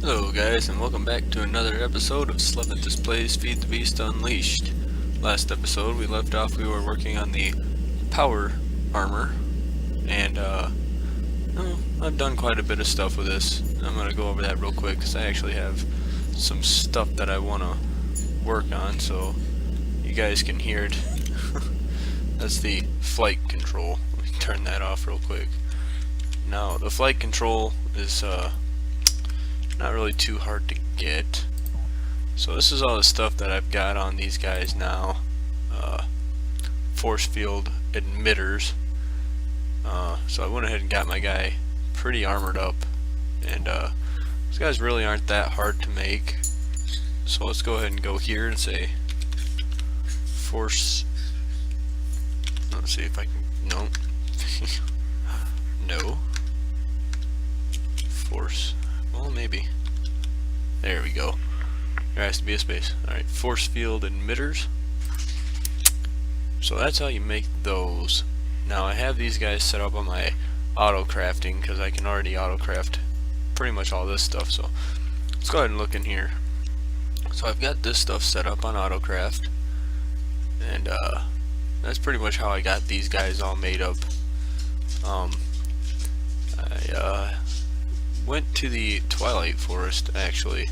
Hello guys, and welcome back to another episode of Sl7thist Plays Feed the Beast Unleashed. Last episode we left off, we were working on the power armor, and I've done quite a bit of stuff with this. I'm going to go over that real quick because I actually have some stuff that I want to work on so you guys can hear it. That's the flight control. Let me turn that off real quick. Now, the flight control is not really too hard to get. So this is all the stuff that I've got on these guys now. Force field emitters. So I went ahead and got my guy pretty armored up, and these guys really aren't that hard to make. So let's go ahead and go here and say force. Let's see if I can. No. No. Force. Well, maybe. There we go. There has to be a space. Alright, force field emitters. So that's how you make those. Now I have these guys set up on my auto crafting because I can already auto craft pretty much all this stuff. So let's go ahead and look in here. So I've got this stuff set up on auto craft, and that's pretty much how I got these guys all made up. I went to the Twilight Forest actually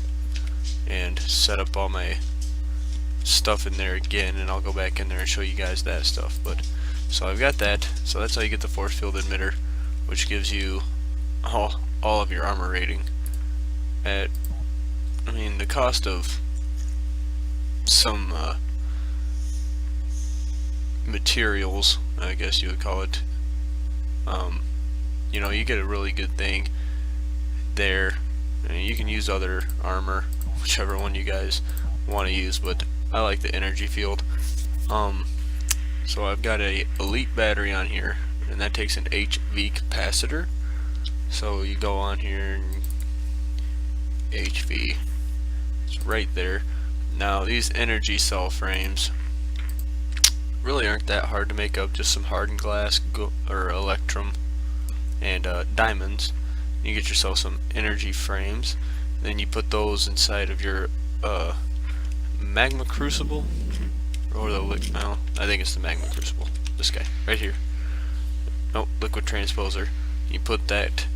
and set up all my stuff in there again, and I'll go back in there and show you guys that stuff. But so I've got that. So that's how you get the force field emitter, which gives you all of your armor rating at, I mean, the cost of some materials, I guess you would call it. You know, you get a really good thing there. I mean, you can use other armor, whichever one you guys want to use, but I like the energy field. So I've got a elite battery on here, and that takes an HV capacitor. So you go on here and HV, it's right there. Now these energy cell frames really aren't that hard to make up, just some hardened glass or electrum and diamonds. You get yourself some energy frames, then you put those inside of your magma crucible, or the no, I think it's the magma crucible. This guy right here. Nope, liquid transposer. You put that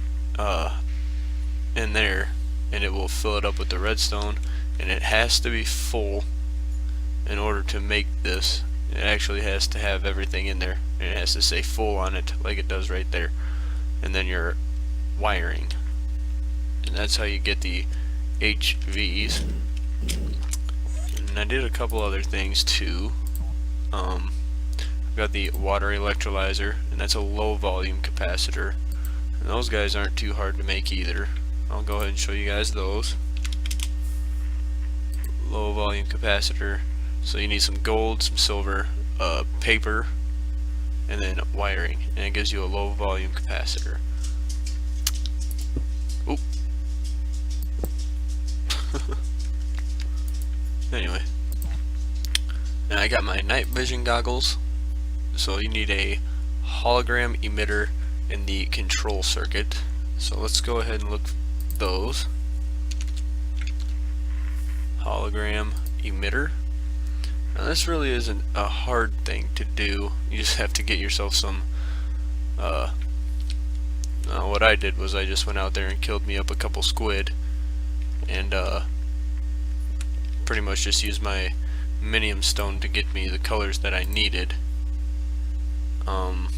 in there, and it will fill it up with the redstone, and it has to be full in order to make this. It actually has to have everything in there, and it has to say full on it, like it does right there. And then your wiring, and that's how you get the HVs. And I did a couple other things too. I've got the water electrolyzer, and that's a low volume capacitor, and those guys aren't too hard to make either. I'll go ahead and show you guys those. Low volume capacitor, so you need some gold, some silver, paper, and then wiring, and it gives you a low volume capacitor. Oop. Anyway, and I got my night vision goggles, so you need a hologram emitter in the control circuit. So let's go ahead and look at those. Hologram emitter. Now this really isn't a hard thing to do. You just have to get yourself some what I did was I just went out there and killed me up a couple squid, and pretty much just used my minium stone to get me the colors that I needed. And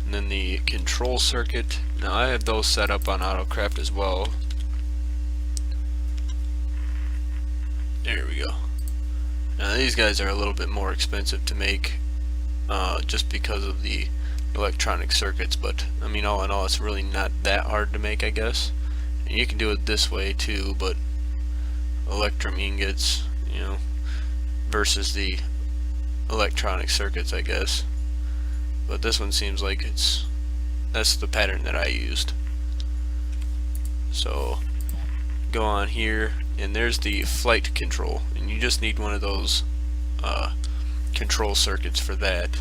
then the control circuit, now I have those set up on AutoCraft as well. There we go. Now these guys are a little bit more expensive to make, just because of the electronic circuits, but I mean, all in all, it's really not that hard to make, I guess. And you can do it this way too, but electrum ingots, you know, versus the electronic circuits, I guess. But this one seems like that's the pattern that I used. So go on here, and there's the flight control, and you just need one of those control circuits for that.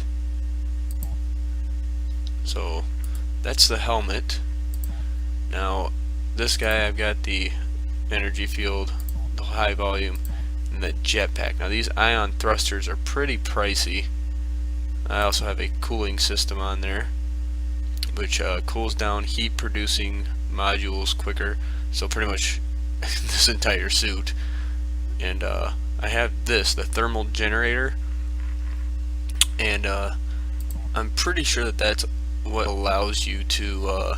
So that's the helmet. Now this guy, I've got the energy field, the high volume, and the jetpack. Now these ion thrusters are pretty pricey. I also have a cooling system on there, which cools down heat producing modules quicker, so pretty much this entire suit. And I have this, the thermal generator, and I'm pretty sure that that's what allows you to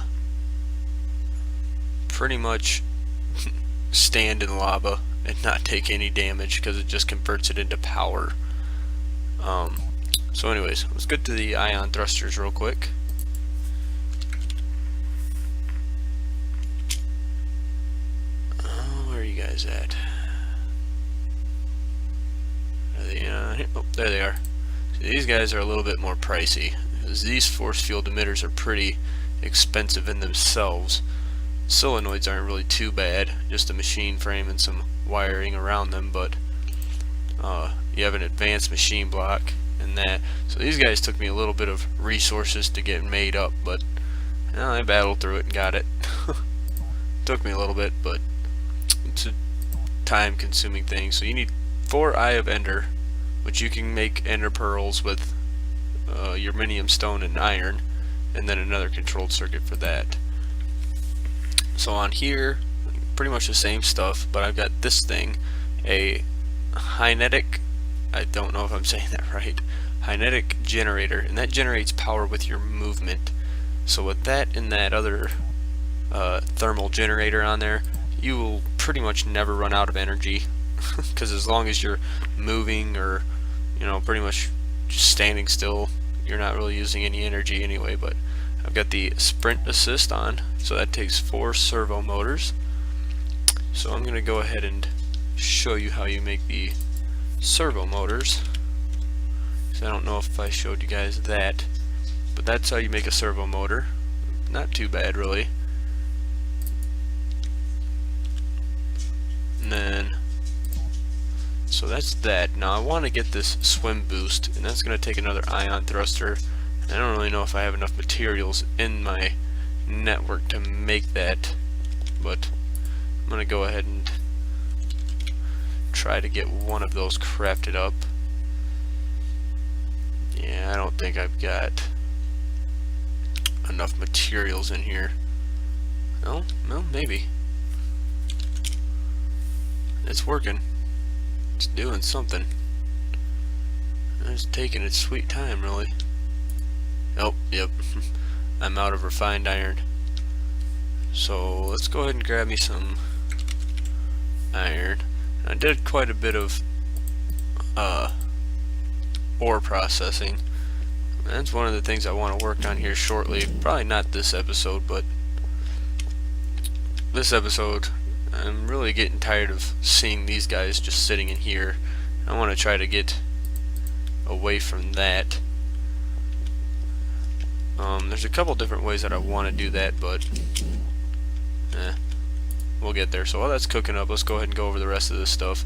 pretty much stand in lava and not take any damage, because it just converts it into power. So anyways, let's get to the ion thrusters real quick. Where are you guys at? Are they here? Oh, there they are. See, these guys are a little bit more pricey, because these force field emitters are pretty expensive in themselves. Solenoids aren't really too bad, just a machine frame and some wiring around them, but you have an advanced machine block and that. So these guys took me a little bit of resources to get made up, but I battled through it and got it. Took me a little bit, but it's a time consuming thing. So you need 4 Eye of Ender, which you can make ender pearls with uranium stone and iron, and then another controlled circuit for that. So on here, pretty much the same stuff, but I've got this thing, a kinetic, I don't know if I'm saying that right, kinetic generator, and that generates power with your movement. So with that and that other thermal generator on there, you will pretty much never run out of energy, because as long as you're moving or pretty much just standing still, you're not really using any energy anyway. But I've got the sprint assist on, so that takes 4 servo motors. So I'm going to go ahead and show you how you make the servo motors. So I don't know if I showed you guys that, but that's how you make a servo motor. Not too bad really. And then, so that's that. Now I want to get this swim boost, and that's going to take another ion thruster. I don't really know if I have enough materials in my network to make that, but I'm going to go ahead and try to get one of those crafted up. Yeah, I don't think I've got enough materials in here. Oh, well, maybe. It's working. It's doing something. It's taking its sweet time, really. Oh, yep. I'm out of refined iron. So let's go ahead and grab me some iron. I did quite a bit of ore processing. That's one of the things I want to work on here shortly. Probably not this episode, but this episode I'm really getting tired of seeing these guys just sitting in here. I want to try to get away from that. There's a couple different ways that I want to do that, but we'll get there. So while that's cooking up, let's go ahead and go over the rest of this stuff.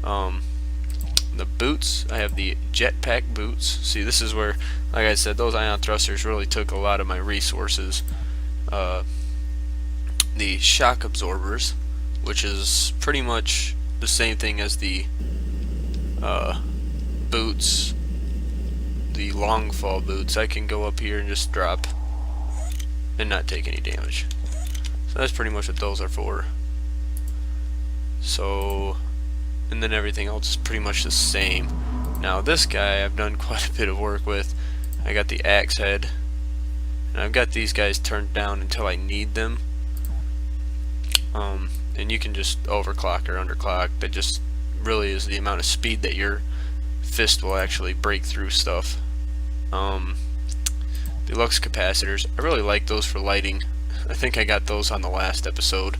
The boots, I have the jetpack boots. See, this is where, like I said, those ion thrusters really took a lot of my resources. The shock absorbers, which is pretty much the same thing as the boots, the long fall boots. I can go up here and just drop and not take any damage. So that's pretty much what those are for. So, and then everything else is pretty much the same. Now this guy I've done quite a bit of work with. I got the axe head, and I've got these guys turned down until I need them. And you can just overclock or underclock. That just really is the amount of speed that your fist will actually break through stuff. Deluxe capacitors, I really like those for lighting. I think I got those on the last episode.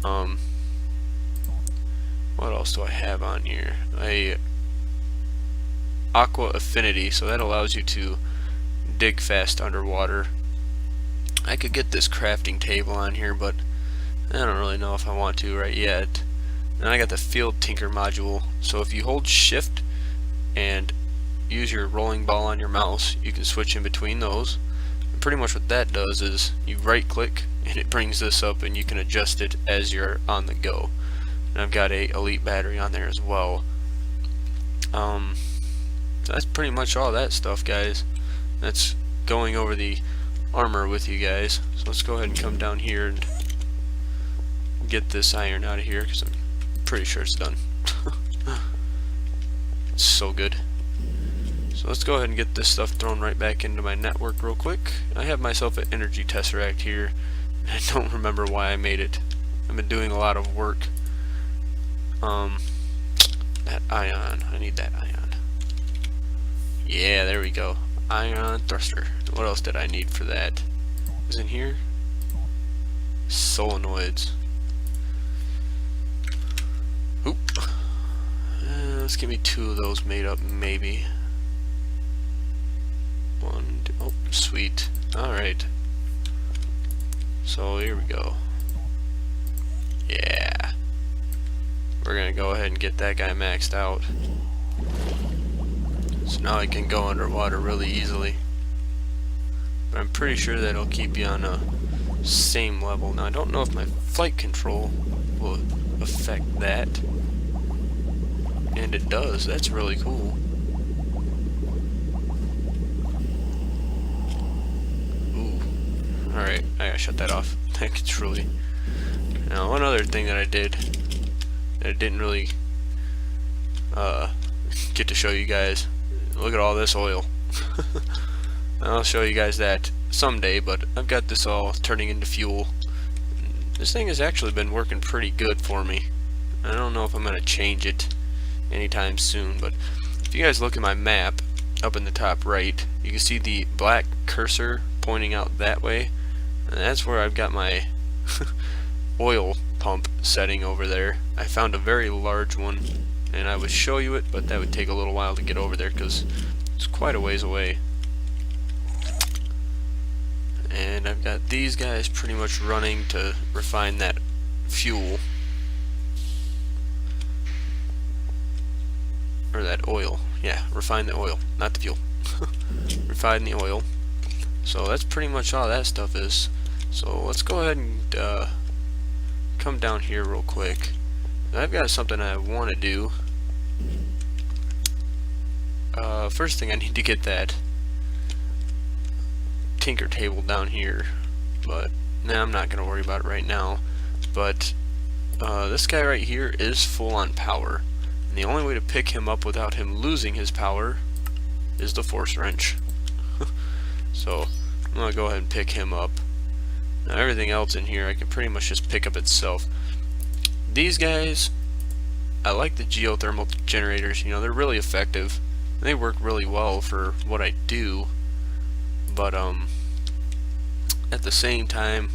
What else do I have on here? A aqua affinity, so that allows you to dig fast underwater. I could get this crafting table on here, but I don't really know if I want to right yet. And I got the field tinker module, so if you hold shift and use your rolling ball on your mouse, you can switch in between those. And pretty much what that does is you right click and it brings this up and you can adjust it as you're on the go. And I've got a elite battery on there as well. So that's pretty much all that stuff, guys. That's going over the armor with you guys. So let's go ahead and come down here and get this iron out of here, because I'm pretty sure it's done. It's so good. So let's go ahead and get this stuff thrown right back into my network real quick. I have myself an energy tesseract here. I don't remember why I made it. I've been doing a lot of work. That ion. I need that ion. Yeah, there we go. Ion thruster. What else did I need for that? Is in here? Solenoids. Oop. Let's give me 2 of those made up, maybe. 1, 2, oh, sweet. Alright. So here we go. Yeah. We're gonna go ahead and get that guy maxed out. So now I can go underwater really easily. But I'm pretty sure that'll keep you on a same level. Now I don't know if my flight control will affect that. And it does. That's really cool. Ooh. Alright, I gotta shut that off. That gets really... Now one other thing that I did that I didn't really get to show you guys. Look at all this oil. I'll show you guys that someday, but I've got this all turning into fuel. This thing has actually been working pretty good for me. I don't know if I'm going to change it anytime soon, but if you guys look at my map up in the top right, you can see the black cursor pointing out that way, and that's where I've got my oil pump setting over there. I found a very large one, and I would show you it, but that would take a little while to get over there because it's quite a ways away. And I've got these guys pretty much running to refine that fuel, or that oil. Yeah, refine the oil, not the fuel. Refine the oil. So that's pretty much all that stuff is. So let's go ahead and come down here real quick. I've got something I want to do. First thing, I need to get that tinker table down here, but nah, I'm not going to worry about it right now. But this guy right here is full on power, and the only way to pick him up without him losing his power is the force wrench. So I'm going to go ahead and pick him up. Now everything else in here I can pretty much just pick up itself. These guys, I like the geothermal generators. You know, they're really effective. They work really well for what I do. But at the same time,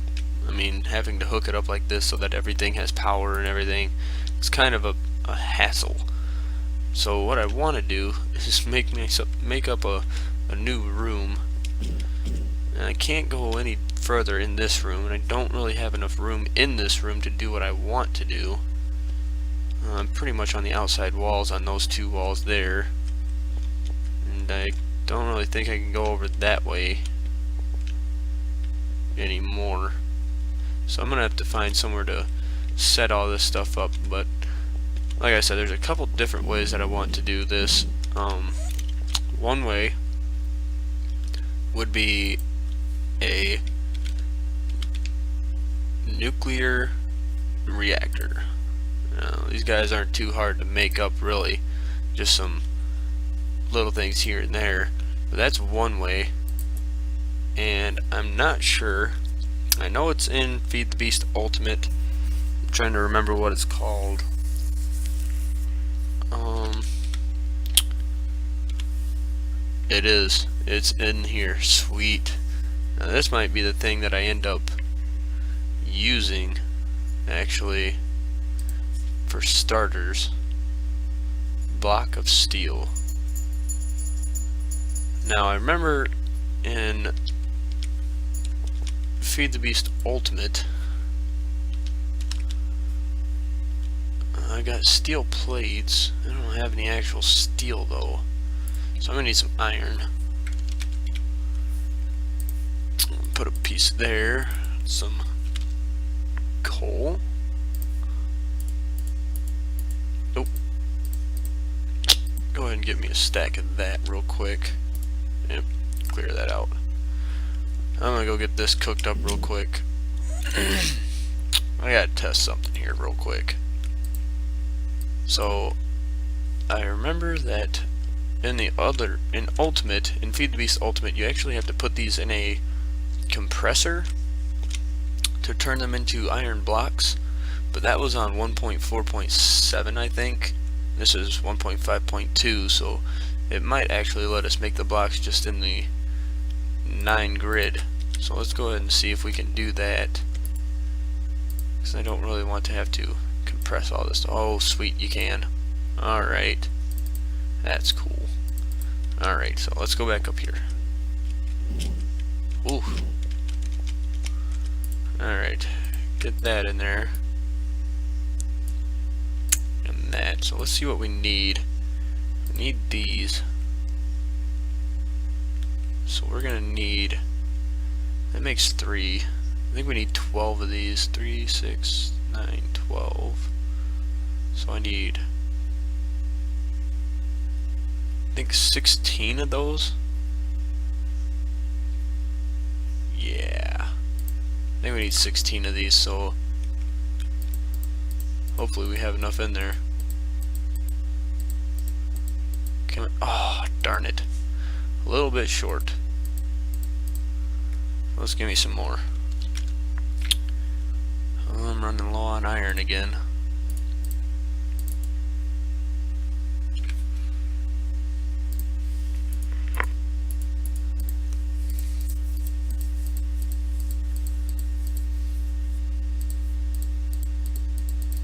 I mean, having to hook it up like this so that everything has power and everything, it's kind of a hassle. So what I want to do is make up a new room. And I can't go any further in this room, and I don't really have enough room in this room to do what I want to do. I'm pretty much on the outside walls on those 2 walls there, and I don't really think I can go over that way anymore. So I'm gonna have to find somewhere to set all this stuff up. But like I said, there's a couple different ways that I want to do this. One way would be a nuclear reactor. These guys aren't too hard to make up, really, just some little things here and there, but that's one way. And I'm not sure, I know it's in Feed the Beast Ultimate. I'm trying to remember what it's called. It's in here. Sweet. Now this might be the thing that I end up using, actually, for starters. Block of steel. Now I remember in Feed the Beast Ultimate, I got steel plates. I don't have any actual steel though, so I'm gonna need some iron. Put a piece there. Some coal. Nope. Go ahead and get me a stack of that real quick. Yep, clear that out. I'm gonna go get this cooked up real quick. I gotta test something here real quick. So I remember that in Ultimate, in Feed the Beast Ultimate, you actually have to put these in a compressor to turn them into iron blocks, but that was on 1.4.7, I think. This is 1.5.2, so it might actually let us make the blocks just in the 9 grid. So let's go ahead and see if we can do that, because I don't really want to have to compress all this. Oh sweet, you can. Alright, that's cool. Alright, so let's go back up here. Ooh. Alright, get that in there. And that. So let's see what we need. We need these. So we're gonna need, that makes 3. I think we need 12 of these. 3, 6, 9, 12. So I need, I think 16 of those. Yeah. I think we need 16 of these, so hopefully we have enough in there. Oh, darn it. A little bit short. Let's give me some more. Oh, I'm running low on iron again.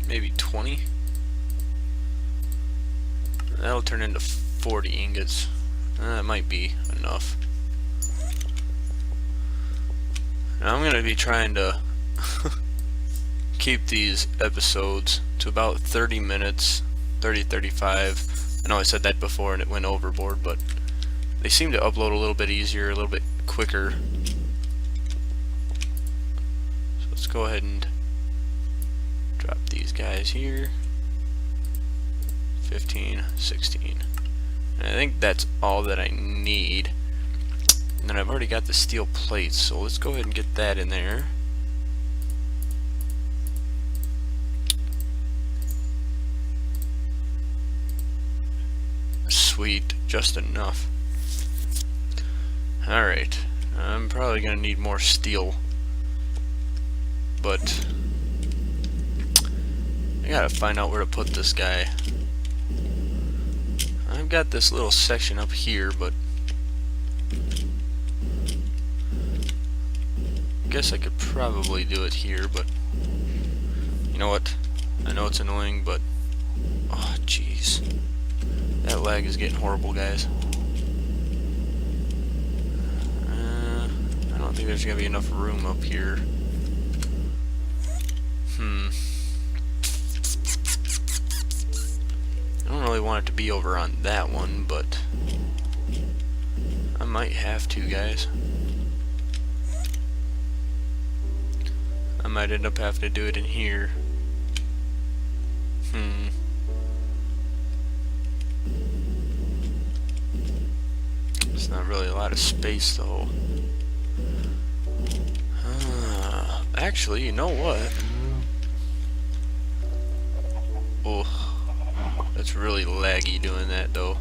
Maybe 20. That'll turn into 40 ingots. That might be enough. Now I'm gonna be trying to keep these episodes to about 30 minutes, 35. I know I said that before and it went overboard, but they seem to upload a little bit easier, a little bit quicker. So let's go ahead and drop these guys here. 15, 16. And I think that's all that I need. And then I've already got the steel plates, so let's go ahead and get that in there. Sweet, just enough. Alright, I'm probably gonna need more steel, but I gotta find out where to put this guy. I've got this little section up here, but I guess I could probably do it here, but you know what? I know it's annoying, but oh jeez. That lag is getting horrible, guys. I don't think there's gonna be enough room up here. I don't really want it to be over on that one, but I might have to, guys. I might end up having to do it in here. It's not really a lot of space, though. Actually, you know what? Oh, that's really laggy doing that, though.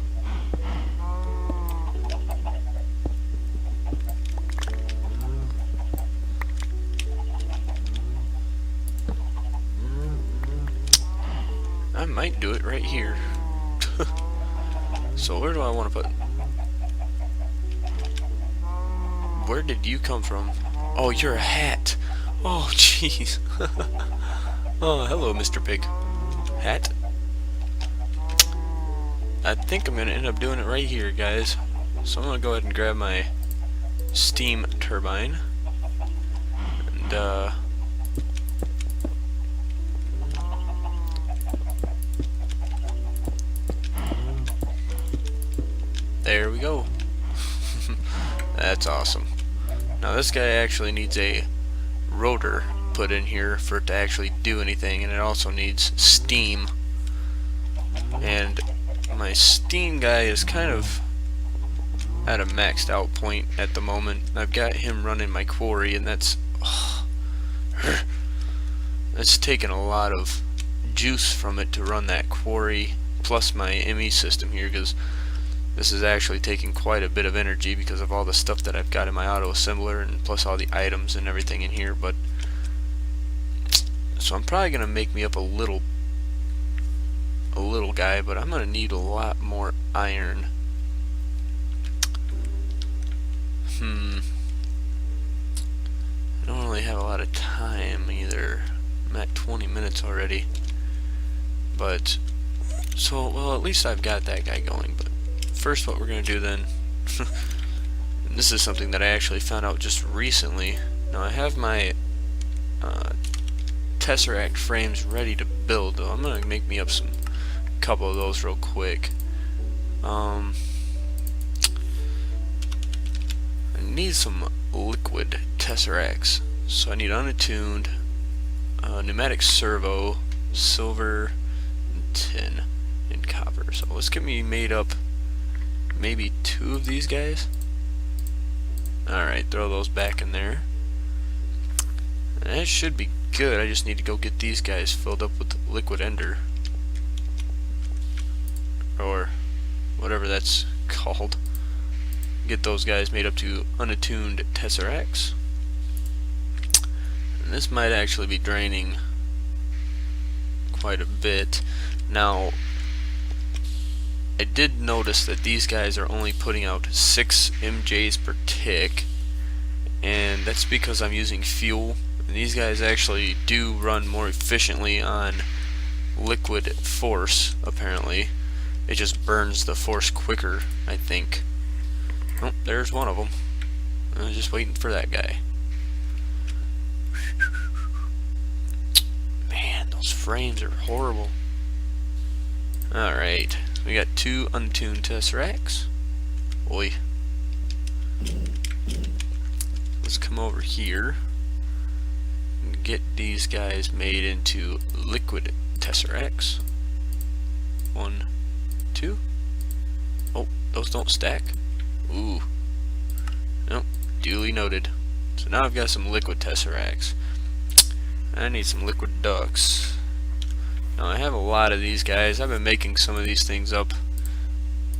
I might do it right here. So where do I want to put? Where did you come from? Oh, you're a hat. Oh, jeez. Oh, hello, Mr. Pig. Hat. I think I'm gonna end up doing it right here, guys. So I'm gonna go ahead and grab my steam turbine and there we go. That's awesome. Now this guy actually needs a rotor put in here for it to actually do anything, and it also needs steam. And my steam guy is kind of at a maxed out point at the moment. I've got him running my quarry, and that's taken a lot of juice from it to run that quarry, plus my ME system here, because this is actually taking quite a bit of energy because of all the stuff that I've got in my auto assembler, and plus all the items and everything in here. But so I'm probably gonna make me up a little guy, but I'm gonna need a lot more iron. I don't really have a lot of time either. I'm at 20 minutes already. But so, well, at least I've got that guy going. But first, what we're gonna do then, and this is something that I actually found out just recently. Now I have my Tesseract frames ready to build, though. I'm gonna make me up some couple of those real quick. I need some liquid Tesseracts, so I need unattuned, pneumatic servo, silver, and tin, and copper. So let's get me made up maybe 2 of these guys. Alright, throw those back in there. And that should be good. I just need to go get these guys filled up with liquid ender, or whatever that's called. Get those guys made up to unattuned Tesseracts. And this might actually be draining quite a bit. Now, I did notice that these guys are only putting out 6 MJs per tick, and that's because I'm using fuel. And these guys actually do run more efficiently on liquid force, apparently. It just burns the force quicker, I think. Oh, there's one of them. I was just waiting for that guy. Man, those frames are horrible. Alright, we got 2 untuned Tesseracts. Oi. Let's come over here and get these guys made into liquid Tesseracts. 1, 2. Oh, those don't stack. Ooh. Nope. Duly noted. So now I've got some liquid Tesseracts. I need some liquid ducts. Now I have a lot of these guys. I've been making some of these things up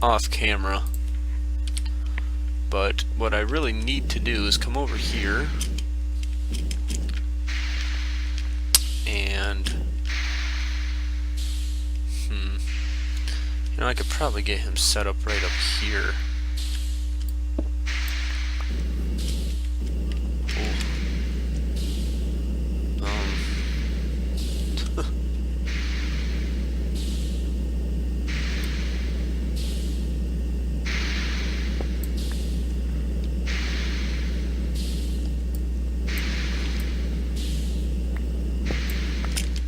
off camera. But what I really need to do is come over here and you know, I could probably get him set up right up here.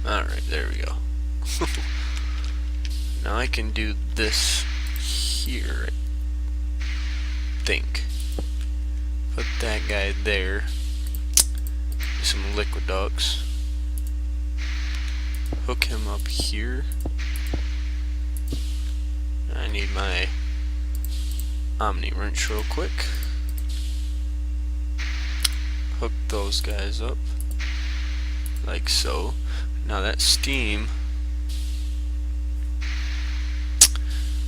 Alright, there we go. Now I can do this here, I think. Put that guy there. Do some liquid ducts. Hook him up here. I need my Omni wrench real quick. Hook those guys up like so. Now that steam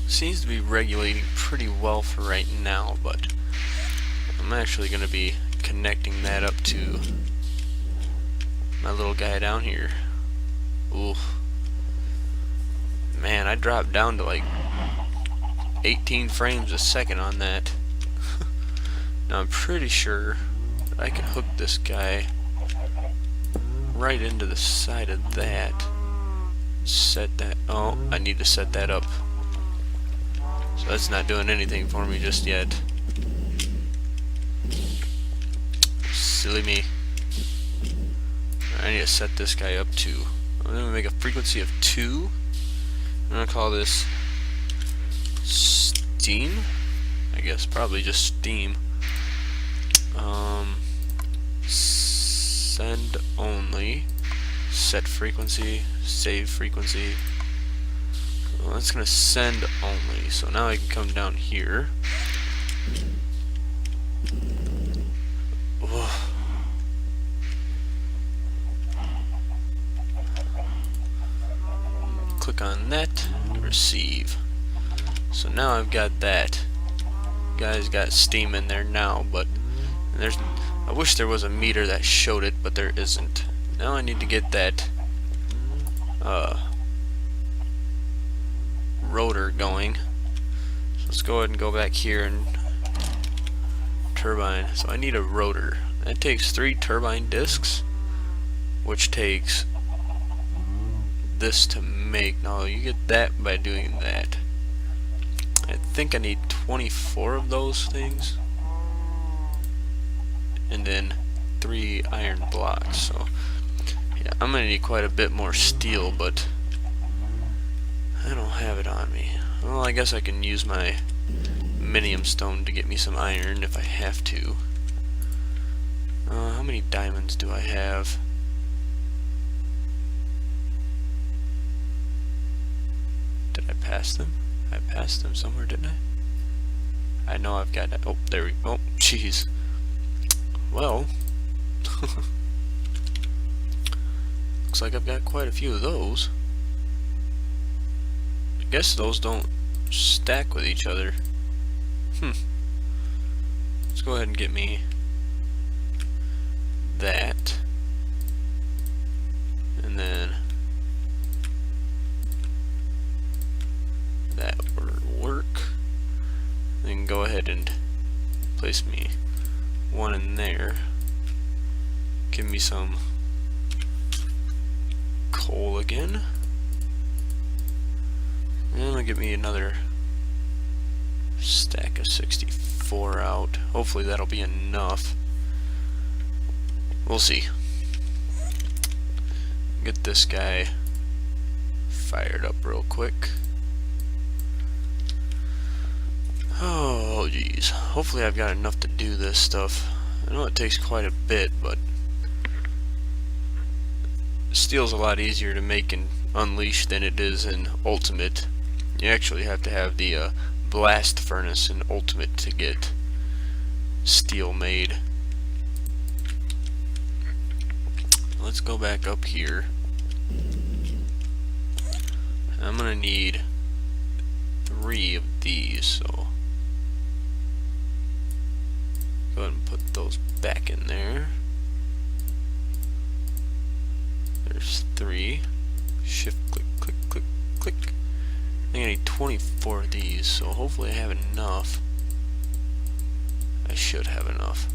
seems to be regulating pretty well for right now, but I'm actually going to be connecting that up to my little guy down here. Ooh. Man, I dropped down to like 18 frames a second on that. Now I'm pretty sure that I can hook this guy right into the side of that. Set that. Oh, I need to set that up. So that's not doing anything for me just yet. Silly me. I need to set this guy up to, I'm going to make a frequency of 2. I'm going to call this steam. I guess probably just steam. Send only, set frequency, save frequency. Well, that's gonna send only, so now I can come down here. Whoa. Click on that, receive. So now I've got that. Guys got steam in there now, but I wish there was a meter that showed it, but there isn't. Now I need to get that rotor going. So let's go ahead and go back here and turbine. So I need a rotor. That takes 3 turbine discs, which takes this to make. No, you get that by doing that. I think I need 24 of those things, and then 3 iron blocks. So yeah, I'm gonna need quite a bit more steel, but I don't have it on me. Well, I guess I can use my minium stone to get me some iron if I have to. How many diamonds do I have? Did I pass them? I passed them somewhere, didn't I? I know I've got that. Oh, there we go. Oh, jeez. Well, looks like I've got quite a few of those. I guess those don't stack with each other. Let's go ahead and get me that. And then that will work. Then go ahead and place me one in there. Give me some coal again. And I'll get me another stack of 64 out. Hopefully that'll be enough. We'll see. Get this guy fired up real quick. Oh geez. Hopefully I've got enough to do this stuff. I know it takes quite a bit, but steel's a lot easier to make in Unleashed than it is in Ultimate. You actually have to have the blast furnace in Ultimate to get steel made. Let's go back up here. I'm gonna need 3 of these, so go ahead and put those back in there. There's 3. Shift click click click click. I think I need 24 of these, so hopefully I have enough. I should have enough.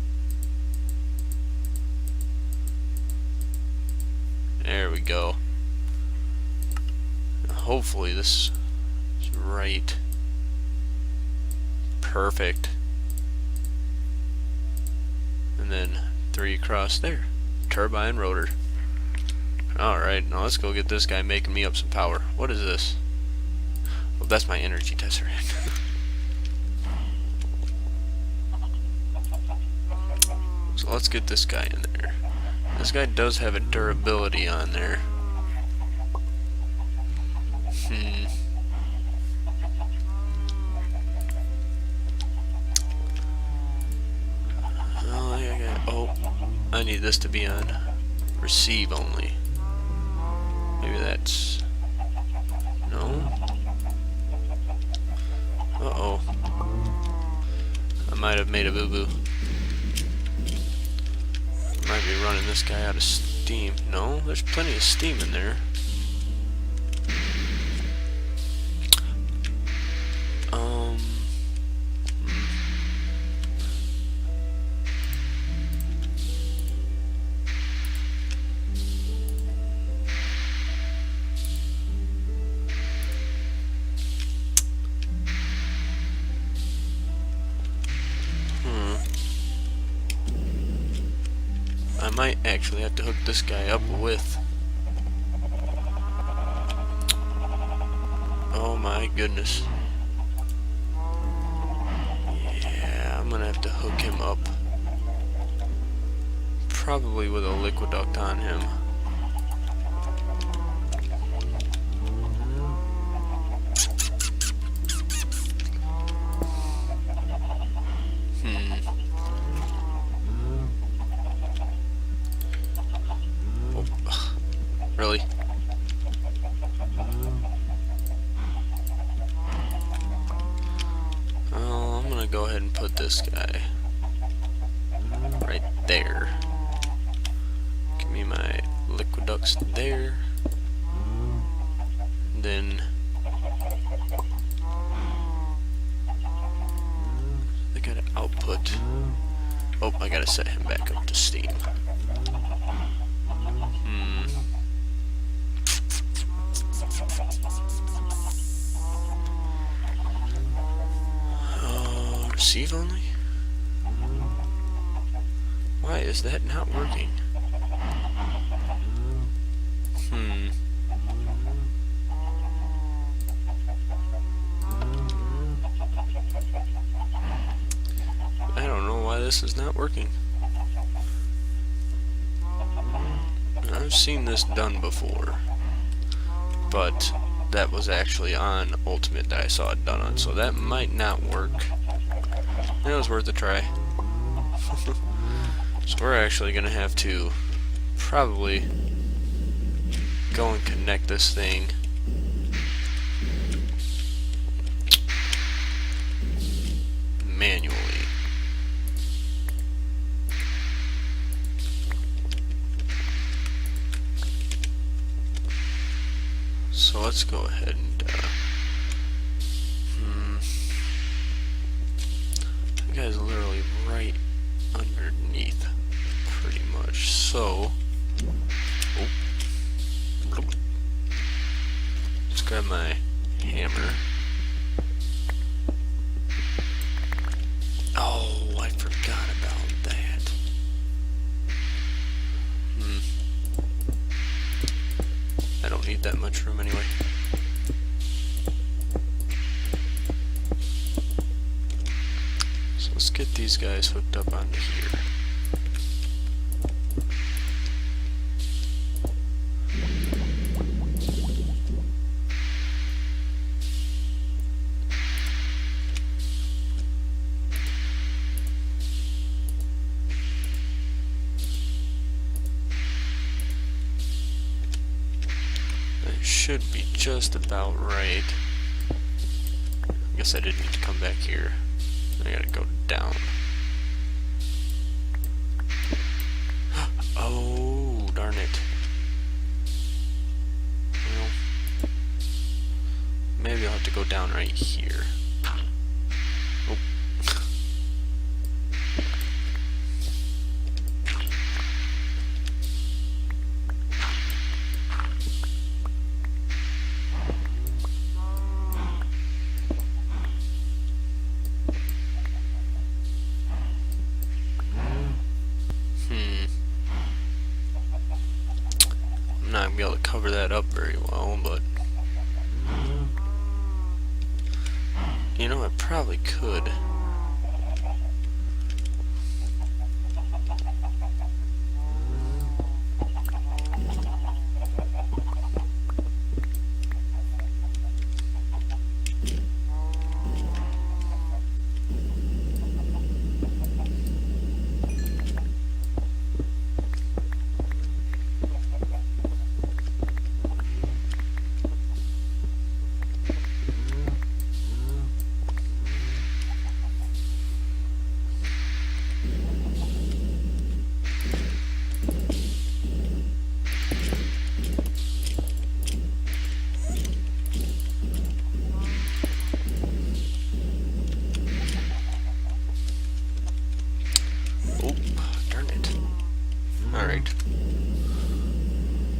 There we go. Hopefully this is right. Perfect. And then 3 across there. Turbine rotor. Alright, now let's go get this guy making me up some power. What is this? Oh, that's my energy tesseract. So let's get this guy in there. This guy does have a durability on there. Oh, I need this to be on receive only. Maybe that's... No? Uh-oh. I might have made a boo-boo. Might be running this guy out of steam. No, there's plenty of steam in there. I might actually have to hook this guy up with... Oh my goodness. Yeah, I'm gonna have to hook him up probably with a liquiduct on him. Oh, really? Well, I'm gonna go ahead and put this guy right there. Give me my liquiducts there. And then I gotta output. Oh, I gotta set him back up to steam. Receive only? Why is that not working? I don't know why this is not working. I've seen this done before, but that was actually on Ultimate that I saw it done on, so that might not work. It was worth a try. So we're actually gonna have to probably go and connect this thing manually. So let's go ahead and the guy's literally right underneath, pretty much. So, let's grab my hammer. Oh, I forgot about that. I don't need that much room anyway. So let's get these guys hooked up onto here. That should be just about right. I guess I didn't need to come back here. I gotta go down. Oh, darn it. Well, maybe I'll have to go down right here. Oh. I'm not gonna be able to cover that up very well, but you know, I probably could. Alright.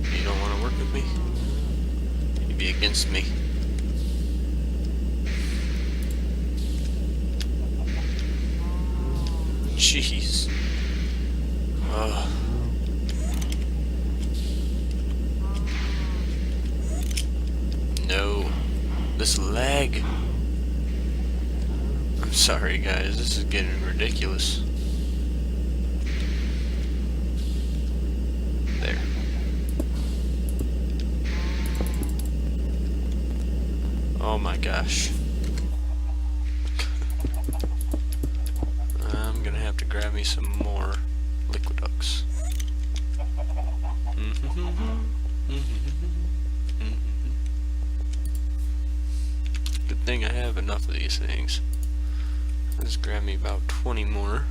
You don't want to work with me? You'd be against me. Jeez. No. This lag. I'm sorry guys, this is getting ridiculous. Oh my gosh. I'm gonna have to grab me some more liquiducts. Good thing I have enough of these things. Let's grab me about 20 more.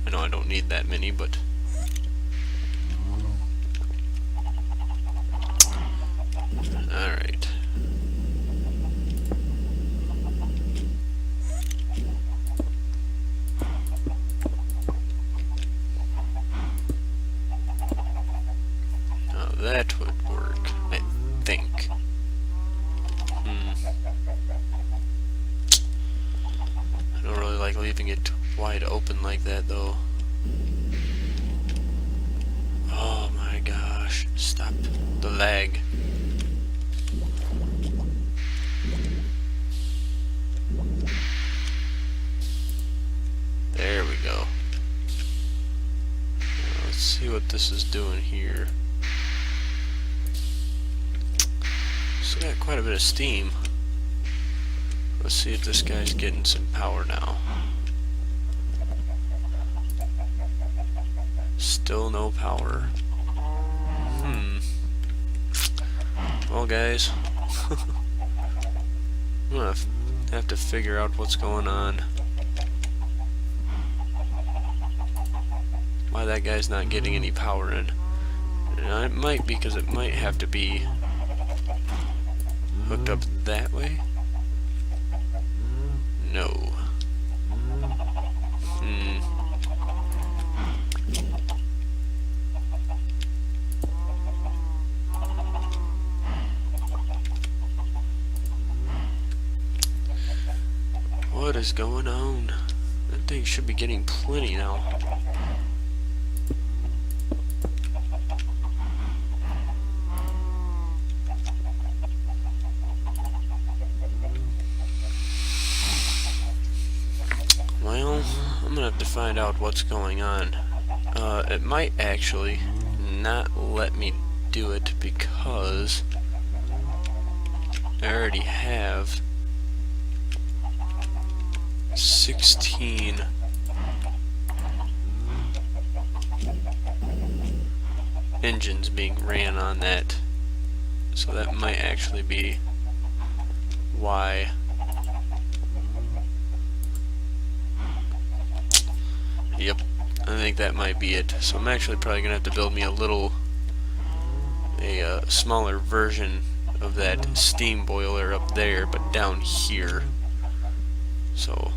I know I don't need that many, but alright. Now that would work, I think. I don't really like leaving it wide open like that, though. Oh my gosh, stop the lag. There we go. Now let's see what this is doing here. Still got quite a bit of steam. Let's see if this guy's getting some power now. Still no power. Well, guys, I'm gonna have to figure out what's going on. Why that guy's not getting any power in. And it might be because it might have to be hooked up that way. No. What is going on? That thing should be getting plenty now. Well, I'm gonna have to find out what's going on. It might actually not let me do it because I already have 16 engines being ran on that, so that might actually be why. Yep, I think that might be it. So I'm actually probably gonna have to build me a smaller version of that steam boiler up there, but down here. So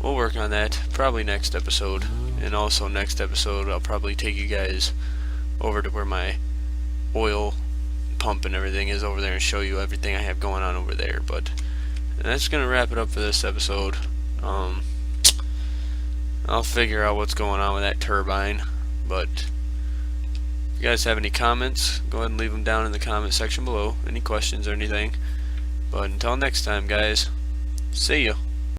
we'll work on that probably next episode, and also next episode I'll probably take you guys over to where my oil pump and everything is over there and show you everything I have going on over there. But that's gonna wrap it up for this episode. I'll figure out what's going on with that turbine, but if you guys have any comments, go ahead and leave them down in the comment section below, any questions or anything. But until next time, guys, see ya.